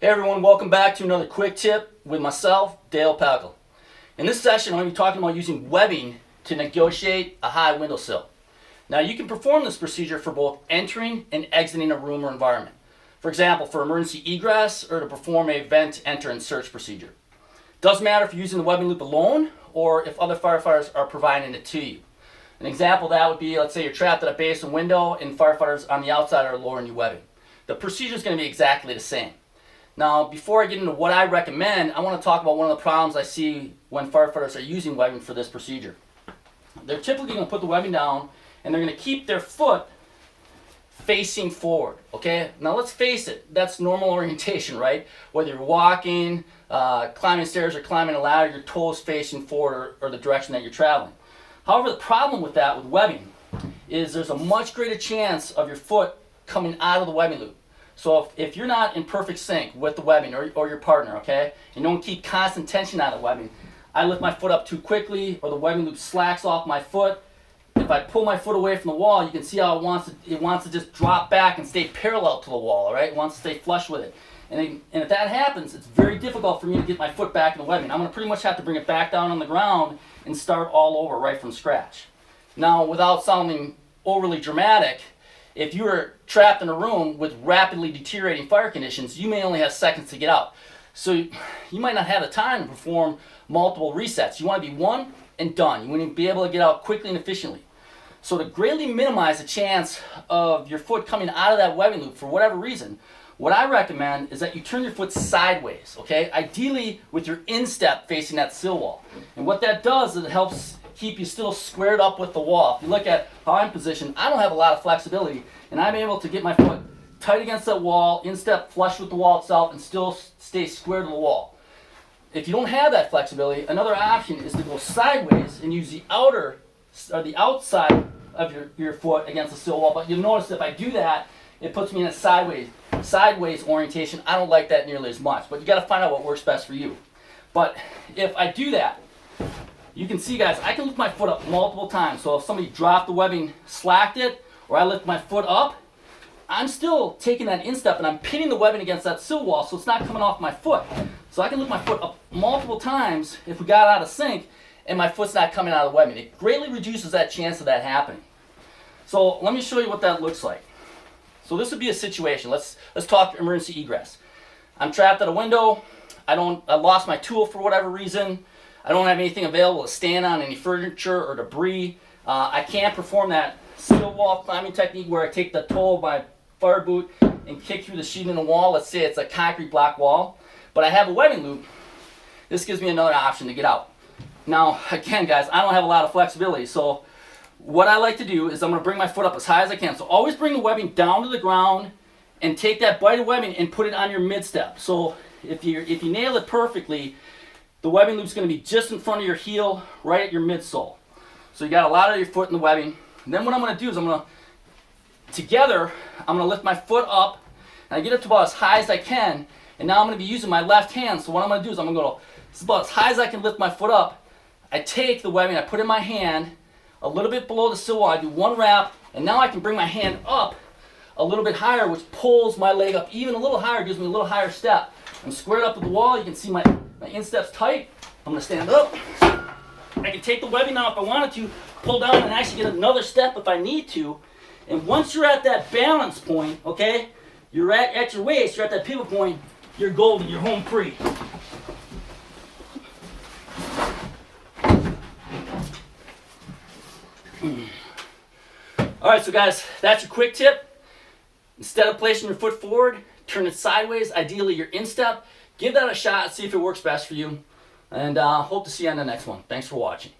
Hey everyone, welcome back to another quick tip with myself, Pekel. In this session, I'm going to be talking about using webbing to negotiate a high windowsill. Now you can perform this procedure for both entering and exiting a room or environment. For example, for emergency egress or to perform a vent, enter, and search procedure. Doesn't matter if you're using the webbing loop alone or if other firefighters are providing it to you. An example of that would be, let's say you're trapped at a basement window and firefighters on the outside are lowering you webbing. The procedure is going to be exactly the same. Now, before I get into what I recommend, I want to talk about one of the problems I see when firefighters are using webbing for this procedure. They're typically going to put the webbing down and they're going to keep their foot facing forward, okay? Now let's face it, that's normal orientation, right? Whether you're walking, climbing stairs or climbing a ladder, your toes facing forward or the direction that you're traveling. However, the problem with that, with webbing, is there's a much greater chance of your foot coming out of the webbing loop. So if you're not in perfect sync with the webbing or your partner, okay, and don't keep constant tension out of the webbing, I lift my foot up too quickly or the webbing loop slacks off my foot. If I pull my foot away from the wall, you can see how it wants to just drop back and stay parallel to the wall, all right? It wants to stay flush with it. And if that happens, it's very difficult for me to get my foot back in the webbing. I'm going to pretty much have to bring it back down on the ground and start all over right from scratch. Now, without sounding overly dramatic, if you are trapped in a room with rapidly deteriorating fire conditions, you may only have seconds to get out. So you might not have the time to perform multiple resets. You want to be one and done. You want to be able to get out quickly and efficiently. So to greatly minimize the chance of your foot coming out of that webbing loop for whatever reason, what I recommend is that you turn your foot sideways, okay? Ideally with your instep facing that sill wall. And what that does is it helps keep you still squared up with the wall. If you look at how I'm positioned, I don't have a lot of flexibility, and I'm able to get my foot tight against that wall, instep flush with the wall itself, and still stay square to the wall. If you don't have that flexibility, another option is to go sideways and use the outer or the outside of your foot against the sill wall. But you'll notice if I do that, it puts me in a sideways orientation. I don't like that nearly as much, but you got to find out what works best for you. But if I do that, you can see, guys, I can lift my foot up multiple times. So if somebody dropped the webbing, slacked it, or I lift my foot up, I'm still taking that instep and I'm pinning the webbing against that sill wall so it's not coming off my foot. So I can lift my foot up multiple times if we got out of sync and my foot's not coming out of the webbing. It greatly reduces that chance of that happening. So let me show you what that looks like. So this would be a situation. Let's talk emergency egress. I'm trapped at a window. I lost my tool for whatever reason. I don't have anything available to stand on, any furniture or debris. I can't perform that sill wall climbing technique where I take the toe of my fire boot and kick through the sheet in the wall. Let's say it's a concrete block wall, but I have a webbing loop. This gives me another option to get out. Now, again, guys, I don't have a lot of flexibility, so what I like to do is I'm going to bring my foot up as high as I can. So always bring the webbing down to the ground and take that bite of webbing and put it on your mid-step. So if you nail it perfectly, the webbing loop is going to be just in front of your heel, right at your midsole. So you got a lot of your foot in the webbing. And then what I'm going to do is I'm going to lift my foot up, and I get up to about as high as I can, and now I'm going to be using my left hand. So what I'm going to do is I'm going to go, this is about as high as I can lift my foot up. I take the webbing, I put it in my hand, a little bit below the sill wall, I do one wrap, and now I can bring my hand up a little bit higher, which pulls my leg up even a little higher, gives me a little higher step. I'm squared up with the wall. You can see my instep's tight. I'm going to stand up. I can take the webbing now if I wanted to, pull down and actually get another step if I need to. And once you're at that balance point, okay, you're at your waist, you're at that pivot point, you're golden, you're home free. All right, so guys, that's your quick tip. Instead of placing your foot forward, turn it sideways, ideally your instep. Give that a shot, see if it works best for you. And hope to see you on the next one. Thanks for watching.